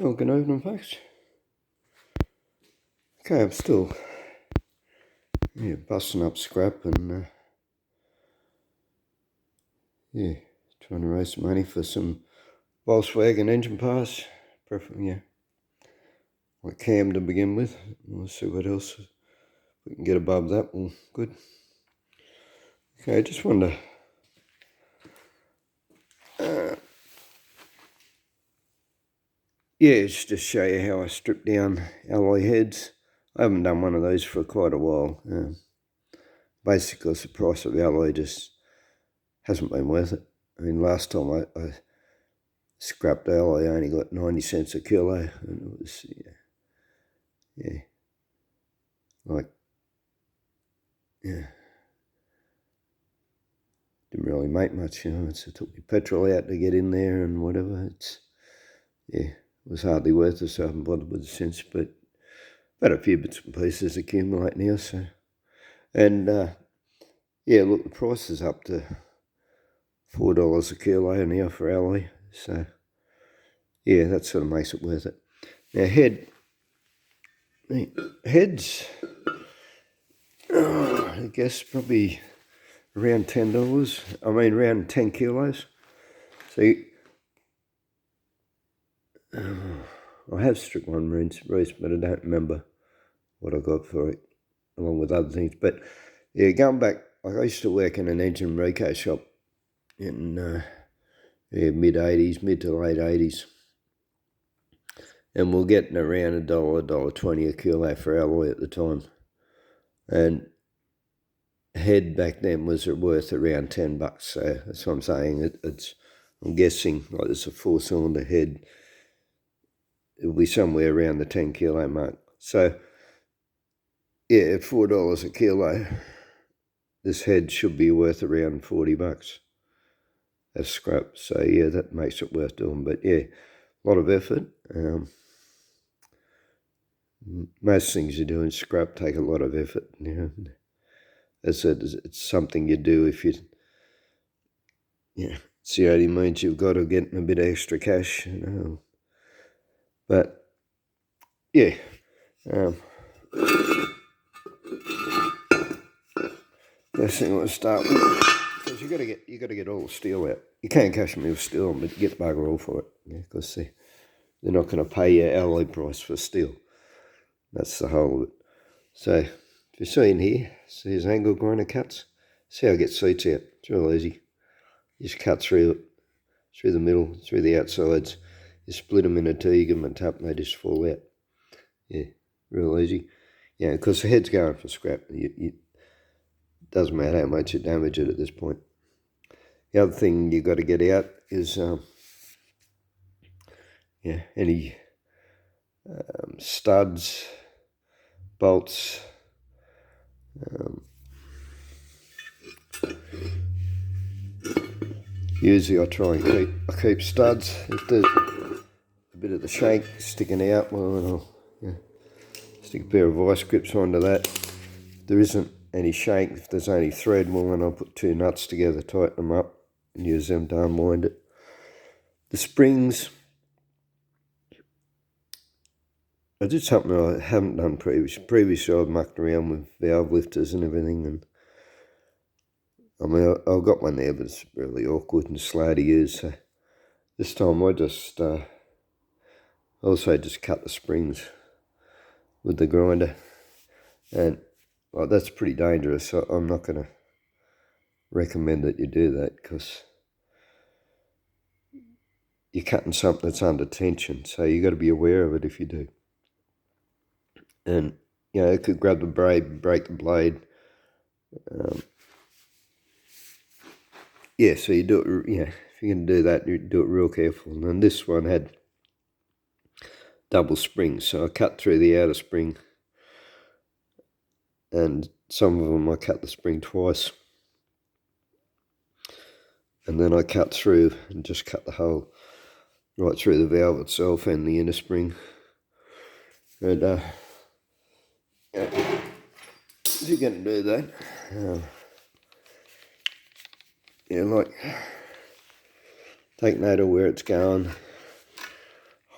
Well, good evening, folks. Okay, I'm still busting up scrap and trying to raise some money for some Volkswagen engine parts. Preferably, like cam to begin with. We'll see what else we can get above that. Well, good. Okay, I just wanted to just to show you how I strip down alloy heads. I haven't done one of those for quite a while. Basically, the price of the alloy just hasn't been worth it. I mean, last time I scrapped alloy, I only got 90 cents a kilo, and it was, didn't really make much, it took me petrol out to get in there and whatever. It was hardly worth it, so I haven't bothered with it since, but I've had a few bits and pieces accumulate now, so. And, look, the price is up to $4 a kilo now for alloy, so, that sort of makes it worth it. Now, heads, I guess probably around $10. I mean, around 10 kilos. So, I have stripped one Reese, but I don't remember what I got for it, along with other things. But going back, I used to work in an engine reco shop in mid-80s, mid to late 80s. And we're getting around $1.20 a kilo for alloy at the time. And head back then was worth around $10. So that's what I'm saying. I'm guessing, like it's a 4-cylinder head, it'll be somewhere around the 10 kilo mark. So, at $4 a kilo, this head should be worth around $40 as scrap. So, that makes it worth doing. But, a lot of effort. Most things you do in scrap take a lot of effort. As I said, it's something you do if you, it's the only means you've got of getting a bit of extra cash, But, first thing I want to start with, because you got to get all the steel out. You can't cash them with steel, but you get bugger all for it, because they're not going to pay your alloy price for steel. That's the whole of it. So, if you see in here, see his angle grinder cuts. See how I get seats out. It's real easy. You just cut through it, through the middle, through the outsides. You split them into two, you give them a tap, and they just fall out. Real easy. Because the head's going for scrap. It doesn't matter how much you damage it at this point. The other thing you got to get out is any studs, bolts. Usually I try and keep studs. If there's a bit of the shank sticking out, well, I'll stick a pair of vice grips onto that. If there isn't any shank, if there's only thread, well, then I'll put 2 nuts together, tighten them up, and use them to unwind it. The springs, I did something I haven't done previously. Previously I've mucked around with valve lifters and everything, and I mean, I've got one there, but it's really awkward and slow to use. So this time I just also just cut the springs with the grinder, and that's pretty dangerous. So I'm not going to recommend that you do that, because you're cutting something that's under tension. So you got to be aware of it if you do. And it could grab the blade, break the blade. So you do it, if you're going to do that, you do it real careful. And this one had double springs, so I cut through the outer spring, and some of them I cut the spring twice. And then I cut through and just cut the hole right through the valve itself and the inner spring. And if you're going to do that, take note of where it's going,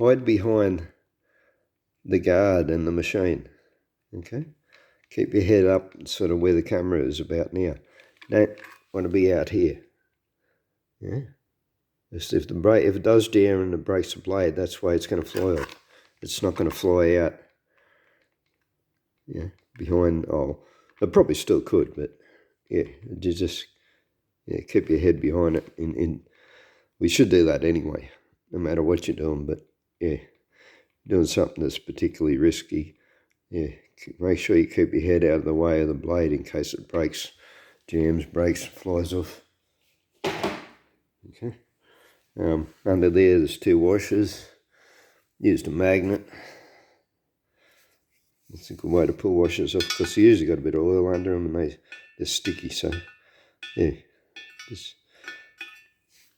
hide behind the guard and the machine, okay? Keep your head up sort of where the camera is about now. Don't want to be out here, yeah? Just if it does jam and it breaks the blade, that's why it's going to fly off. It's not going to fly out, yeah, behind, it probably still could, but yeah, you just keep your head behind it. We should do that anyway, no matter what you're doing, but yeah, doing something that's particularly risky, yeah, make sure you keep your head out of the way of the blade in case it breaks, jams, breaks, flies off. Okay. Under there's 2 washers. Used a magnet. It's a good way to pull washers off because they usually got a bit of oil under them and they're sticky, so yeah, that's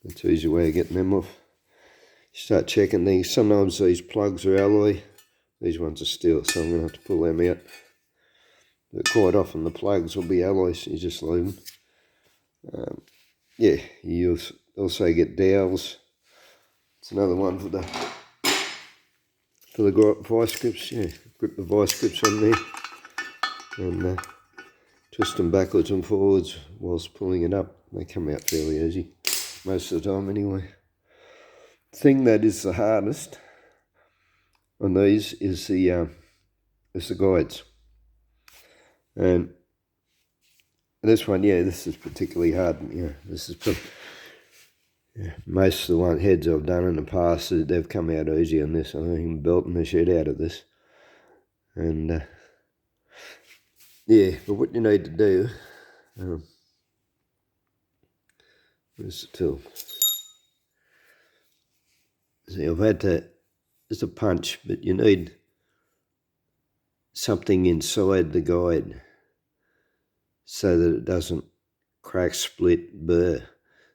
an easy way of getting them off. You start checking these. Sometimes these plugs are alloy, these ones are steel, so I'm going to have to pull them out. But quite often the plugs will be alloy, so you just leave them. Yeah, you also get dowels. It's another one for the vice grips. Yeah, grip the vice grips on there and twist them backwards and forwards whilst pulling it up. They come out fairly easy, most of the time anyway. The thing that is the hardest on these is the guides. And this one, yeah, this is particularly hard. Yeah, this is most of the heads I've done in the past, they've come out easy on this. I'm belting the shit out of this. And yeah, but what you need to do, where's the tool? See, I've had to, it's a punch, but you need something inside the guide so that it doesn't crack, split, burr.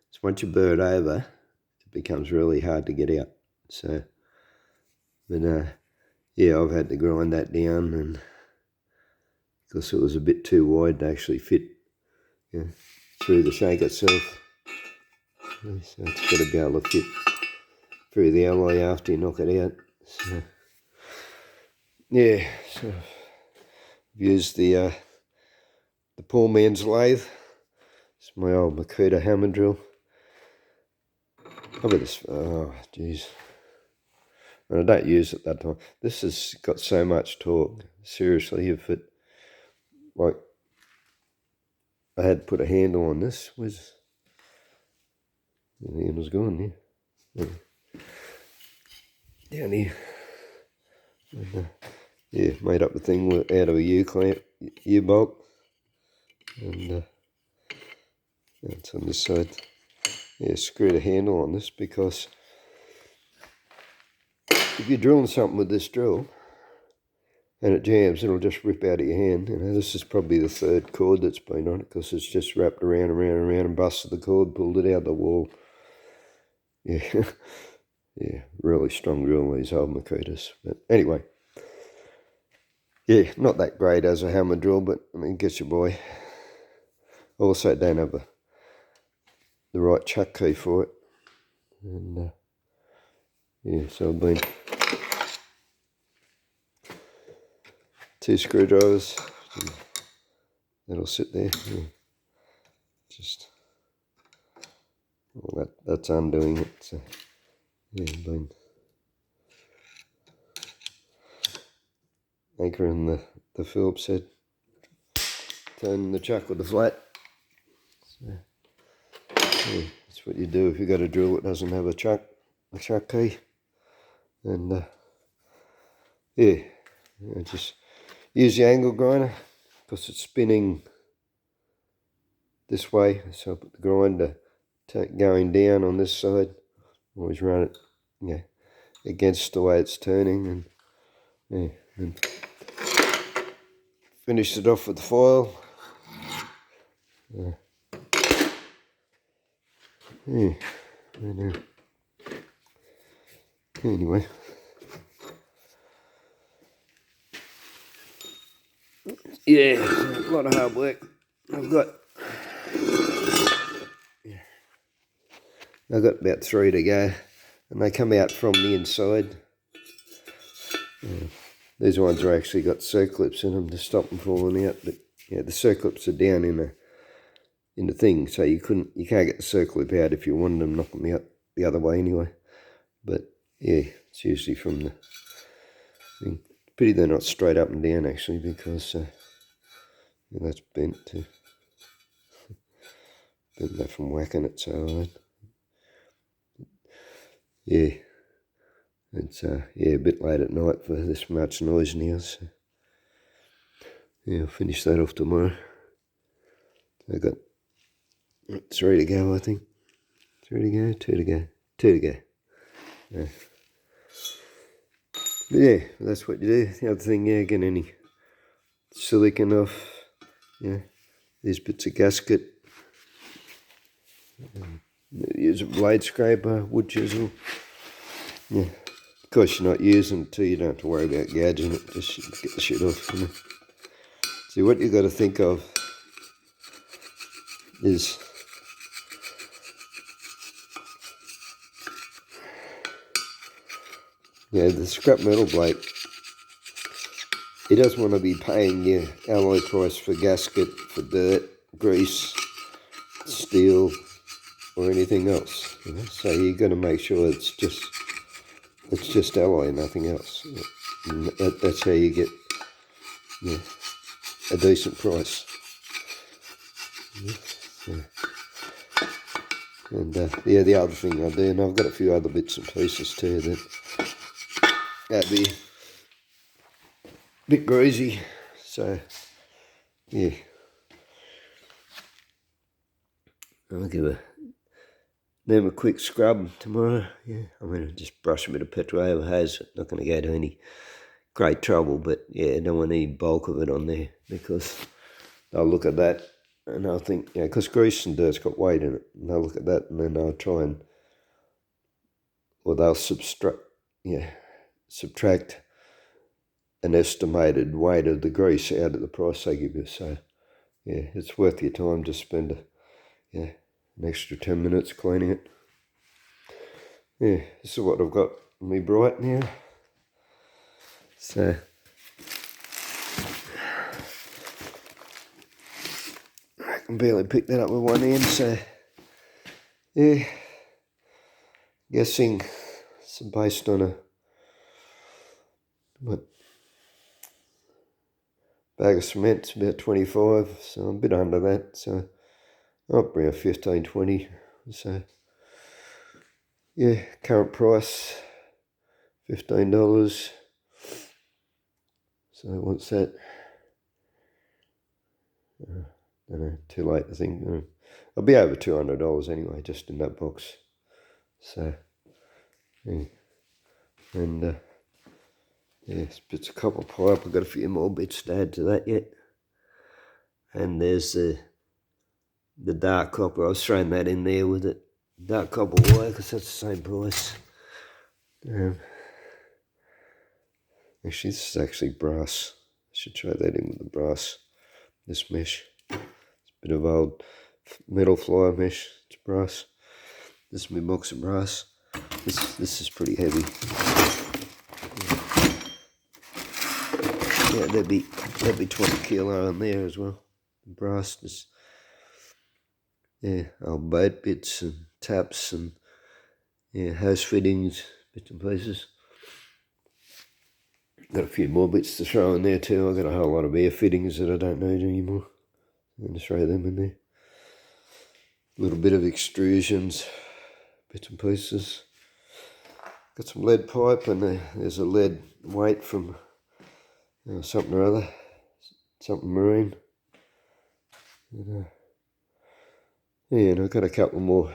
So once you burr it over, it becomes really hard to get out. So, but yeah, I've had to grind that down, and because it was a bit too wide to actually fit through the shank itself. So it's got to be able to fit through the alloy after you knock it out. So yeah, so I've used the poor man's lathe. It's my old Makita hammer drill. Look at this. Oh, jeez. And I don't use it that time. This has got so much torque. Seriously, if it, like, I had to put a handle on this. Where's the handle's gone here? Down here. And, yeah, made up the thing out of a U-clamp, U-bolt. And it's on this side. Yeah, screwed a handle on this because if you're drilling something with this drill and it jams, it'll just rip out of your hand. You know, this is probably the 3rd cord that's been on it because it's just wrapped around and busted the cord, pulled it out the wall. Yeah, yeah, really strong drill, these old Makitas. But anyway, yeah, not that great as a hammer drill, but I mean, gets your boy. Also, don't have the right chuck key for it. And yeah, so I've been 2 screwdrivers. That'll sit there. Yeah. Just, well, that's undoing it. So yeah, been anchoring the Phillips head, turning the chuck with the flat. So yeah, that's what you do if you've got a drill that doesn't have a chuck key. And yeah, just use the angle grinder because it's spinning this way. So I put the grinder going down on this side. Always run it, against the way it's turning, and and finish it off with the foil. Anyway. Yeah, a lot of hard work. I've got about 3 to go, and they come out from the inside. These ones are actually got circlips in them to stop them falling out, but yeah, the circlips are down in the thing, so you can't get the circlip out if you wanted them, knock them out the other way anyway. But yeah, it's usually from the thing. Pity they're not straight up and down actually, because yeah, that's bent too. Bent that from whacking it so hard. Yeah, it's yeah, a bit late at night for this much noise now, so yeah, I'll finish that off tomorrow. I got 3 to go, I think. 3 to go, 2 to go, 2 to go. Yeah. But yeah, that's what you do. The other thing, yeah, get any silicon off, yeah, these bits of gasket. Use a blade scraper, wood chisel. Yeah, of course you're not using it too, you don't have to worry about gouging it, just get the shit off, you know. See, what you got to think of is the scrap metal bloke, he doesn't want to be paying your alloy price for gasket, for dirt, grease, steel, or anything else. You know? So you got to make sure it's just alloy, nothing else. And that's how you get a decent price. Yeah. And yeah, the other thing I do, and I've got a few other bits and pieces too that'd be a bit greasy, so yeah, I'll give them a quick scrub tomorrow. Yeah, I'm going to just brush a bit of petrol over hose. Not going to go to any great trouble, but yeah, I don't want any bulk of it on there, because they'll look at that and they'll think, because grease and dirt's got weight in it, and they'll look at that and then they'll try and, or they'll subtract an estimated weight of the grease out of the price they give you. So yeah, it's worth your time to spend an extra 10 minutes cleaning it. Yeah, this is what I've got me bright now. So I can barely pick that up with one hand, so yeah, guessing it's based on a bag of cement's about 25, so I'm a bit under that, so I'll bring a 15, 20, so yeah, current price $15, so what's that? I don't know, too late I think. I'll be over $200 anyway, just in that box, so yeah, and yeah, bits of copper pipe. I've got a few more bits to add to that yet, and there's the dark copper. I was throwing that in there with it, dark copper wire, because that's the same price. Actually, this is actually brass. I should try that in with the brass. This mesh, it's a bit of old metal fly mesh. It's brass. This is my box of brass. This is pretty heavy. Yeah, there'd be 20 kilo in there as well. Brass, just old boat bits and taps and hose fittings, bits and pieces. Got a few more bits to throw in there too. I've got a whole lot of air fittings that I don't need anymore. I'm going to throw them in there. A little bit of extrusions, bits and pieces. Got some lead pipe, and there's a lead weight from something or other, something marine. And I've got a couple more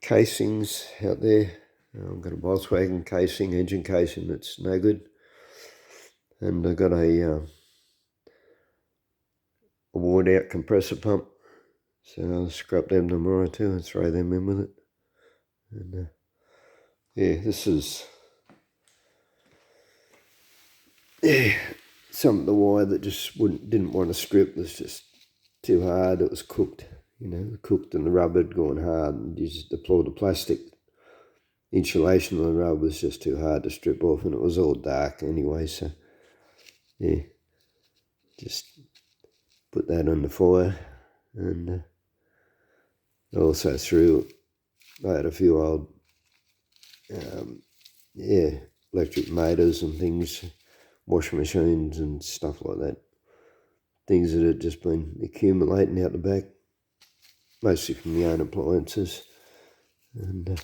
casings out there. I've got a Volkswagen casing, engine casing that's no good, and I've got a worn out compressor pump, so I'll scrap them tomorrow too and throw them in with it. And this is some of the wire that just didn't want to strip. It was just too hard. It was cooked, cooked, and the rubber had gone hard, and you just deploy the plastic insulation on the rub was just too hard to strip off, and it was all dark anyway, so yeah, just put that on the fire. And also I had a few old electric motors and things, washing machines and stuff like that, things that had just been accumulating out the back, mostly from my own appliances. And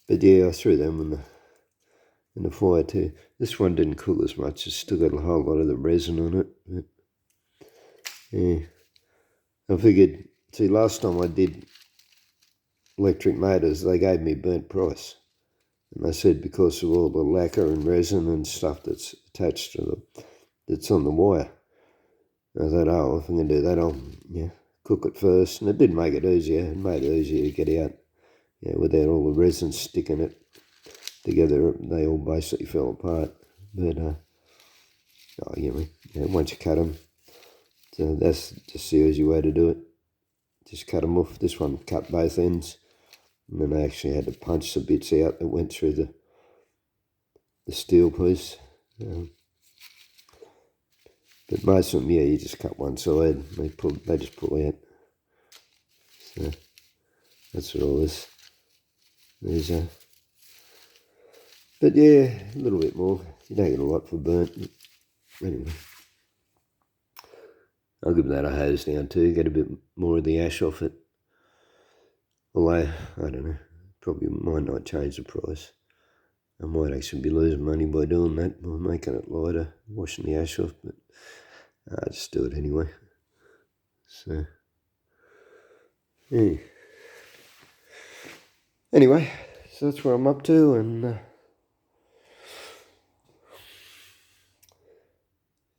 but yeah, I threw them in the fire too. This one didn't cook as much, it's still got a whole lot of the resin on it. But yeah, I figured, see, last time I did electric motors, they gave me burnt price. And they said because of all the lacquer and resin and stuff that's attached to that's on the wire. I thought, oh, if I'm going to do that, I'll cook it first. And it did make it easier. It made it easier to get out, without all the resin sticking it together. They all basically fell apart. But, once you cut them, so that's just the easy way to do it. Just cut them off. This one cut both ends. And then I actually had to punch the bits out that went through the steel piece. But most of them, you just cut one side. They just pull out. So that's what all this. But yeah, a little bit more. You don't get a lot for burnt. Anyway, I'll give that a hose down too. Get a bit more of the ash off it. Although, I don't know, probably might not change the price. I might actually be losing money by doing that, by making it lighter, washing the ash off, but I just do it anyway. So, yeah. Anyway, so that's where I'm up to, and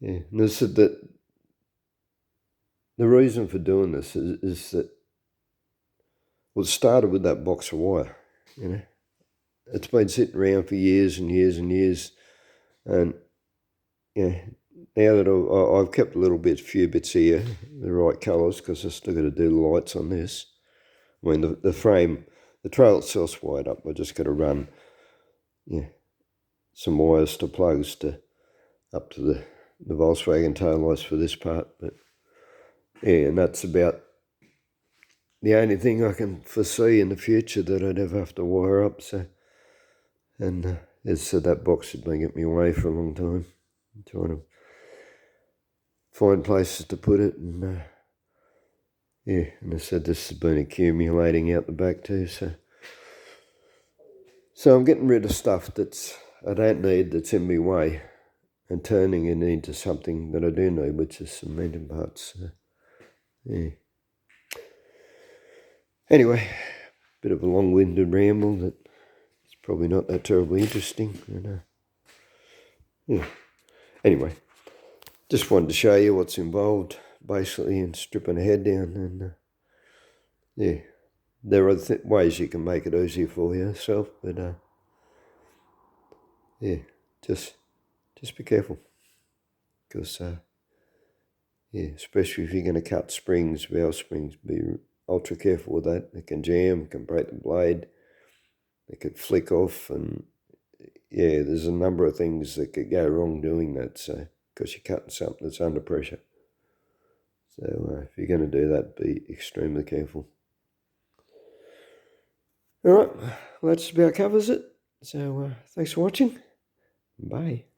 and this is that the reason for doing this is that, well, it started with that box of wire, It's been sitting around for years and years and years, and now that I've kept a few bits here, the right colours, because I still got to do the lights on this. I mean, the frame, the trail itself's wired up. I just got to run, some wires to plugs up to the Volkswagen tail lights for this part. But yeah, and that's about the only thing I can foresee in the future that I'd ever have to wire up. So, and as I said, that box had been getting me away for a long time, trying to find places to put it, and and I said this has been accumulating out the back too, so I'm getting rid of stuff I don't need, that's in my way, and turning it into something that I do need, which is some engine parts. So, anyway, bit of a long-winded ramble that it's probably not that terribly interesting. And, anyway, just wanted to show you what's involved, basically, in stripping a head down. And there are ways you can make it easier for yourself, but just be careful, because especially if you're going to cut springs, valve springs, be ultra careful with that. It can jam, can break the blade, it could flick off, and there's a number of things that could go wrong doing that. So, because you're cutting something that's under pressure. So if you're going to do that, be extremely careful. All right, well, that just about covers it. So thanks for watching. Bye.